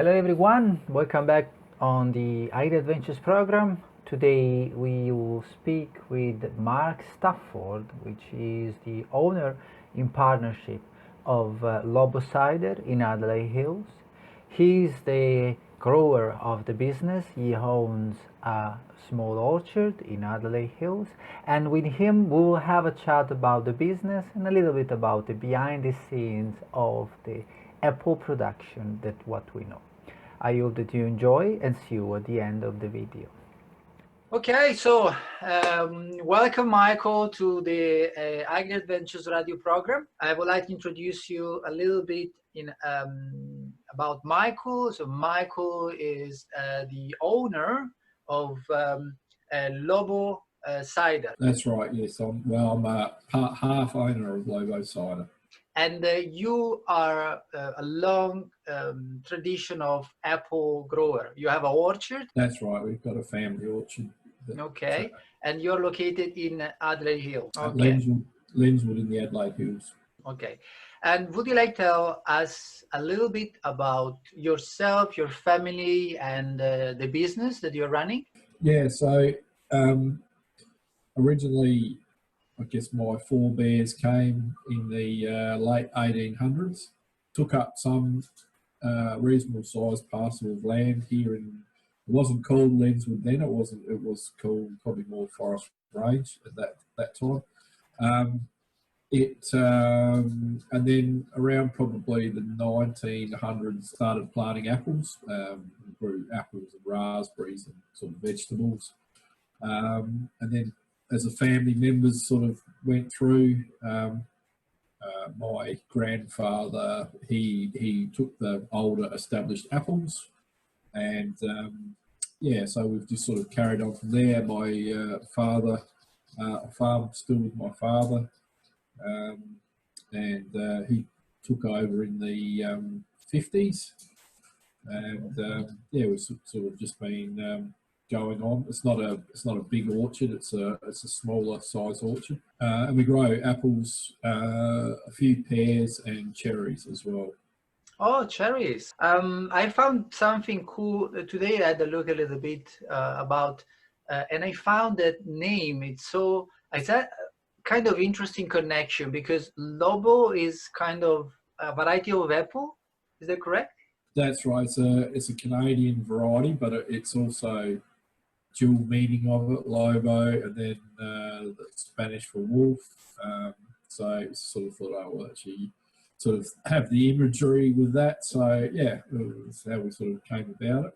Hello everyone, welcome back on the AgriAdventures program. Today we will speak with Mark Stafford, which is the owner in partnership of Lobo Cider in Adelaide Hills. He's the grower of the business. He owns a small orchard in Adelaide Hills, and with him we will have a chat about the business and a little bit about the behind the scenes of the apple production, that what we know. I hope that you enjoy and see you at the end of the video. Okay, so welcome Michael to the AgriAdventures radio program. I would like to introduce you a little bit about Michael. So Michael is the owner of Lobo Cider. That's right, yes. I'm half owner of Lobo Cider. And you are a long tradition of apple grower. You have an orchard? That's right, we've got a family orchard. Okay, and you're located in Adelaide Hills? Okay. Lenswood in the Adelaide Hills. Okay, and would you like to tell us a little bit about yourself, your family, and the business that you're running? Yeah, so originally, I guess my forebears came in the late 1800s, took up some reasonable sized parcel of land here in, it wasn't called Lenswood then, it was called probably more Forest Range at that time. And then around probably the 1900s started planting apples, grew apples and raspberries and sort of vegetables. And then as the family members sort of went through, my grandfather, he took the older established apples, and yeah, so we've just sort of carried on from there. My father, I farmed still with my father, and he took over in the 50s, and yeah, we've sort of just been going on. It's not a big orchard. It's a smaller size orchard, and we grow apples, a few pears, and cherries as well. Oh, cherries! I found something cool today. I had a look a little bit about, and I found that name. It's a kind of interesting connection, because Lobo is kind of a variety of apple. Is that correct? That's right. It's a Canadian variety, but it's also dual meaning of it, Lobo, and then the Spanish for wolf. So sort of thought, oh, well, actually sort of have the imagery with that. So yeah, that's how we sort of came about it.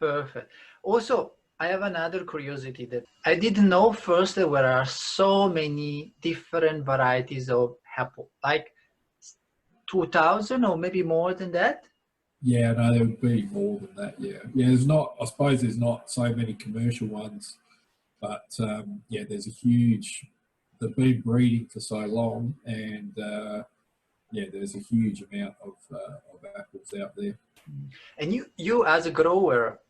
Perfect. Also, I have another curiosity that I didn't know first that there are so many different varieties of apple, like 2,000 or maybe more than that. Yeah, no, there would be more than that. Yeah, there's not. I suppose there's not so many commercial ones, but yeah, there's a huge. They've been breeding for so long, and yeah, there's a huge amount of apples out there. And you as a grower,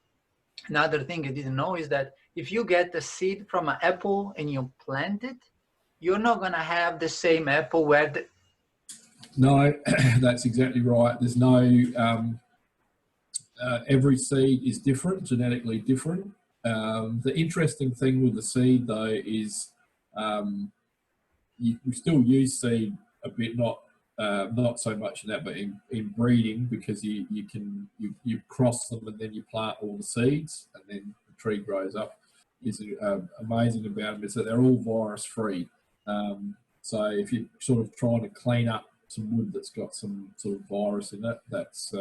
another thing I didn't know is that if you get the seed from an apple and you plant it, you're not gonna have the same apple where the... No, that's exactly right. There's no. Every seed is different, genetically different. The interesting thing with the seed, though, is we still use seed a bit, not so much in that, but in breeding, because you cross them and then you plant all the seeds and then the tree grows up. Is amazing about them is that they're all virus free. So if you're sort of trying to clean up some wood that's got some sort of virus in it, that's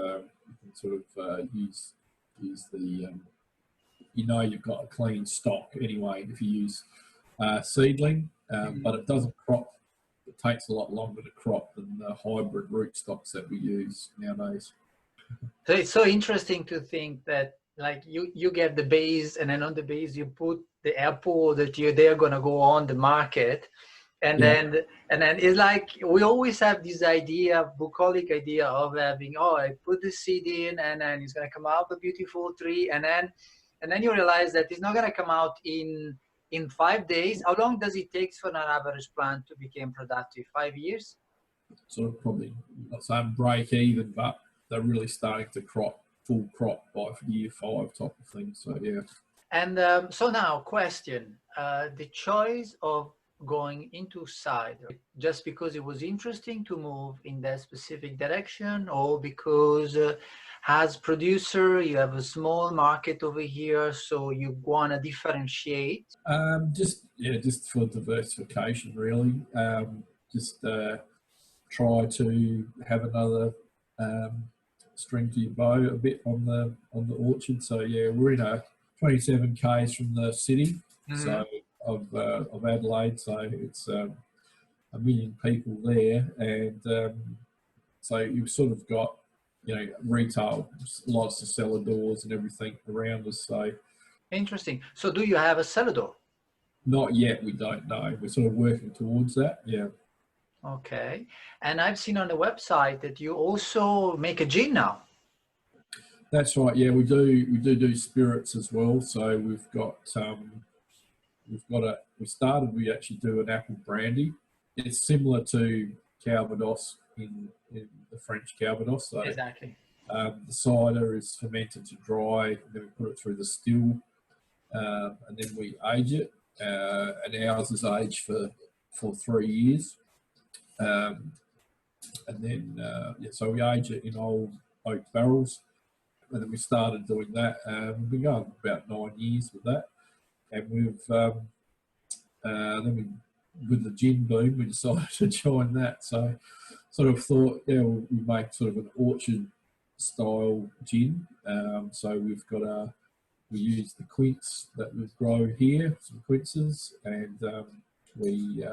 you can sort of use the you've got a clean stock anyway if you use seedling, but it doesn't crop. It takes a lot longer to crop than the hybrid rootstocks that we use nowadays. So it's so interesting to think that, like, you get the base, and then on the base you put the apple that they're gonna go on the market. And then it's like we always have this idea, bucolic idea of having, oh, I put the seed in and then it's gonna come out a beautiful tree, and then you realize that it's not gonna come out in 5 days. How long does it take for an average plant to become productive? 5 years? Sort of probably not saying break even, but they're really starting to crop full crop by year 5 type of thing. So yeah. And so now, question: the choice of going into cider, just because it was interesting to move in that specific direction, or because as producer you have a small market over here, so you want to differentiate? Just for diversification, really. Just try to have another string to your bow a bit on the orchard. So yeah, we're in a 27 k's from the city, so of Adelaide. So it's a million people there, and so you've sort of got retail, lots of cellar doors and everything around us. So Interesting. So do you have a cellar door? not yet. We don't know. We're sort of working towards that. Yeah. Okay. And I've seen on the website that you also make a gin now. That's right. Yeah, we do spirits as well. So we actually do an apple brandy. It's similar to Calvados in the French Calvados. So Exactly. the cider is fermented to dry, and then we put it through the still, and then we age it. And ours is aged for 3 years. And then so we age it in old oak barrels. And then we started doing that. We've been going about 9 years with that, and with the gin boom, we decided to join that. So, sort of thought, we make sort of an orchard style gin. So we use the quince that we grow here, some quinces, and we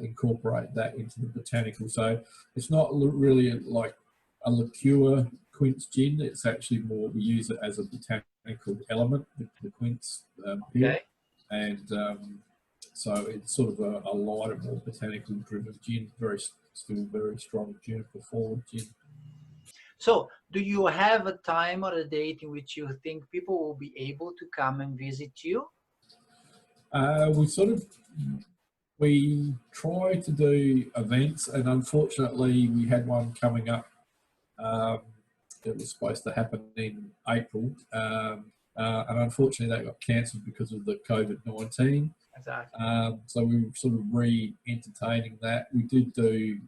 incorporate that into the botanical. So it's not really like a liqueur quince gin. It's actually more, we use it as a botanical element, the quince peel. Okay. And so it's sort of a lighter, more botanical driven gin, still very strong juniper forward gin. So do you have a time or a date in which you think people will be able to come and visit you? We try to do events, and unfortunately we had one coming up. It was supposed to happen in April, and unfortunately that got cancelled because of the COVID-19. Exactly. So we were sort of re-entertaining that. We did do.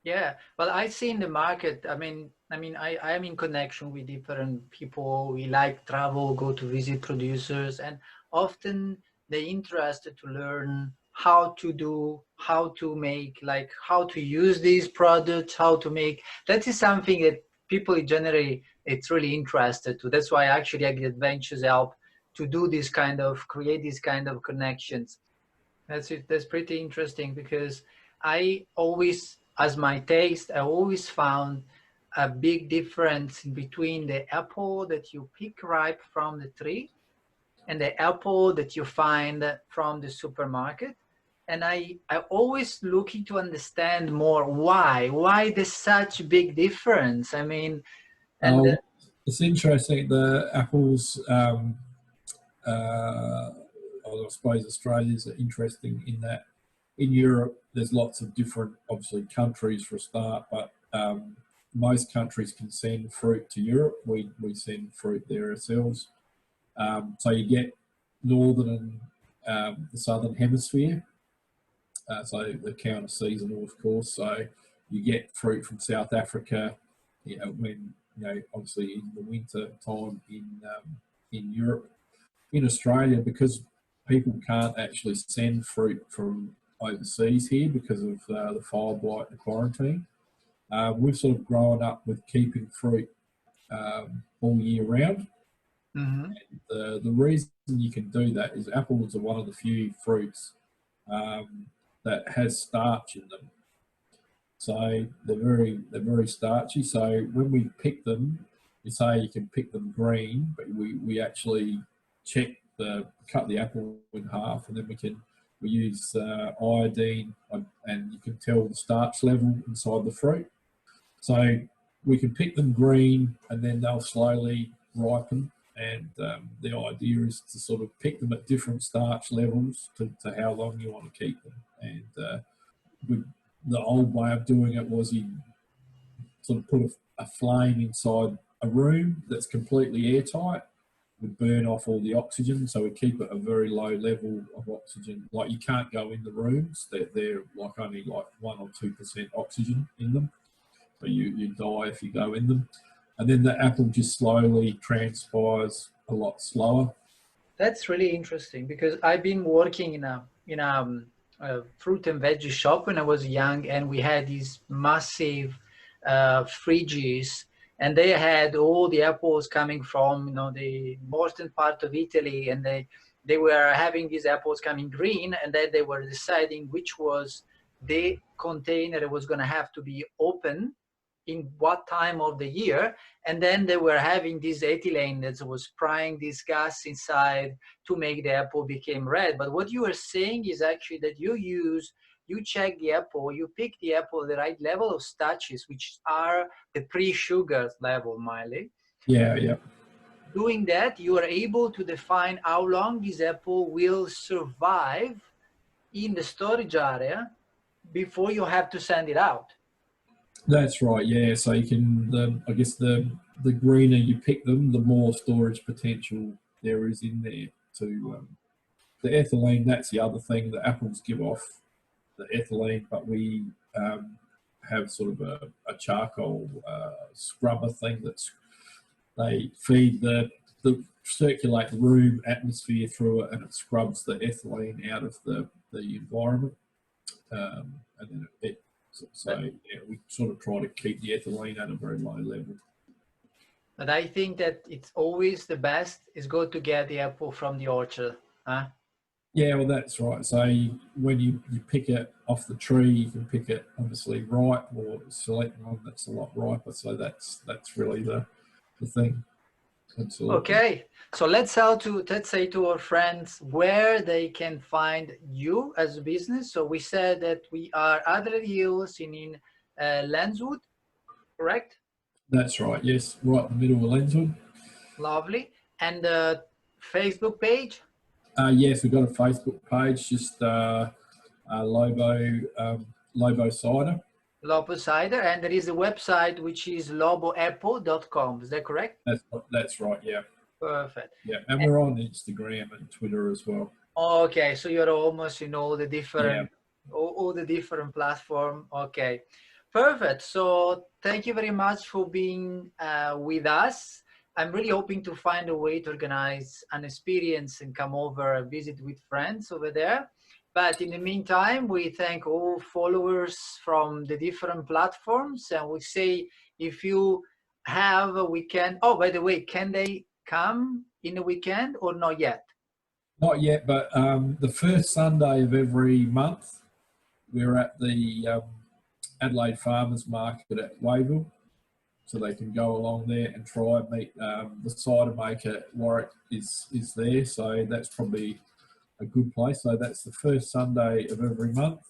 Yeah, well, I see in the market. I am in connection with different people. We like travel, go to visit producers, and often they're interested to learn how to make, like how to use these products, how to make. That is something that people generally, it's really interested to. That's why actually AgriAdventures help to do this kind of, create these kind of connections. That's it. That's pretty interesting, because I always, as my taste, I always found a big difference between the apple that you pick ripe from the tree and the apple that you find from the supermarket. And I always looking to understand more why there's such a big difference. I mean, and it's interesting. The apples, I suppose Australia's are interesting in that in Europe there's lots of different, obviously, countries for a start, but most countries can send fruit to Europe. We send fruit there ourselves. So you get northern and the southern hemisphere. So the counter seasonal, of course. So you get fruit from South Africa, when obviously in the winter time in Europe. In Australia, because people can't actually send fruit from overseas here because of the fire blight and quarantine, we've sort of grown up with keeping fruit all year round. mm-hmm. And the reason you can do that is apples are one of the few fruits that has starch in them. So they're very starchy. So when we pick them, you say you can pick them green, but we actually cut the apple in half, and then we use iodine, and you can tell the starch level inside the fruit. So we can pick them green, and then they'll slowly ripen. And the idea is to sort of pick them at different starch levels to how long you want to keep them. And the old way of doing it was you sort of put a flame inside a room that's completely airtight. We burn off all the oxygen, so we keep it a very low level of oxygen. Like you can't go in the rooms; they're like only like 1 or 2% oxygen in them, so you die if you go in them. And then the apple just slowly transpires a lot slower. That's really interesting because I've been working in a fruit and veggie shop when I was young, and we had these massive fridges, and they had all the apples coming from the northern part of Italy, and they were having these apples coming green, and then they were deciding which was the container that was going to have to be open in what time of the year, and then they were having this ethylene that was spraying this gas inside to make the apple become red. But what you are saying is actually that you check the apple, you pick the apple at the right level of starches, which are the pre-sugar level, Miley. Yeah. Doing that, you are able to define how long this apple will survive in the storage area before you have to send it out. That's right. Yeah. So you can, I guess the greener you pick them, the more storage potential there is in there. The ethylene, that's the other thing. The apples give off the ethylene, but we have sort of a charcoal scrubber thing they feed the circulate the room atmosphere through it, and it scrubs the ethylene out of the environment, and then we sort of try to keep the ethylene at a very low level. But I think that it's always the best is go to get the apple from the orchard, huh? Yeah, well, that's right. So when you pick it off the tree, you can pick it obviously ripe or select one that's a lot riper. So that's really the thing. Absolutely. Okay, so let's say to our friends where they can find you as a business. So we said that we are Adelaide Hills in Lenswood, correct? That's right. Yes, right in the middle of Lenswood. Lovely. And the Facebook page? Yes, we've got a Facebook page, just Lobo Cider. Lobo Cider, and there is a website which is loboapple.com. Is that correct? That's right. Yeah. Perfect. Yeah, and we're on Instagram and Twitter as well. Okay, so you're almost all the different all the different platform. Okay, perfect. So thank you very much for being with us. I'm really hoping to find a way to organize an experience and come over and visit with friends over there. But in the meantime, we thank all followers from the different platforms, and we say if you have a weekend. Oh, by the way, can they come in the weekend or not yet? Not yet, but the first Sunday of every month, we're at the Adelaide Farmers Market at Wayville, so they can go along there and try and meet the cider maker. Warwick is there, so that's probably a good place. So that's the first Sunday of every month.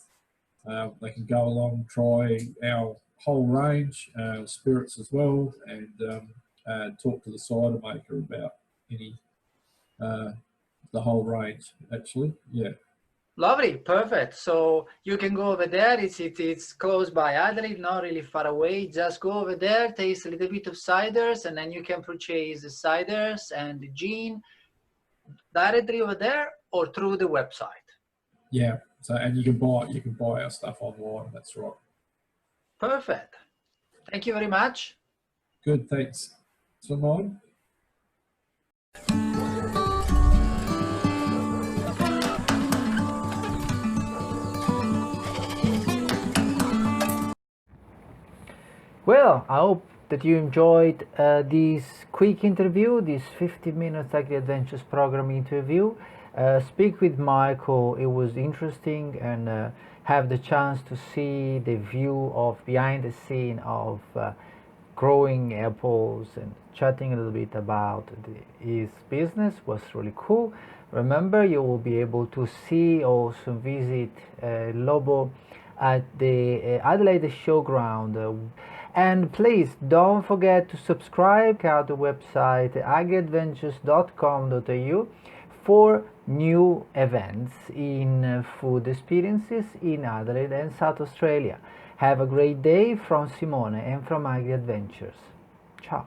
They can go along, try our whole range, spirits as well, and talk to the cider maker about any the whole range, actually. Yeah. Lovely, perfect. So you can go over there. It's close by Adelaide, not really far away. Just go over there, taste a little bit of ciders, and then you can purchase the ciders and the gin directly over there or through the website. Yeah. So and you can buy our stuff online. That's right. Perfect. Thank you very much. Good. Thanks. So mine. Well, I hope that you enjoyed this quick interview, this 50 minutes AgriAdventures program interview. Speak with Michael, it was interesting, and have the chance to see the view of behind the scene of growing apples and chatting a little bit about his business was really cool. Remember, you will be able to see, also visit Lobo at the Adelaide Showground. And please don't forget to subscribe to the website agriadventures.com.au for new events in food experiences in Adelaide and South Australia. Have a great day from Simone and from AgriAdventures. Ciao.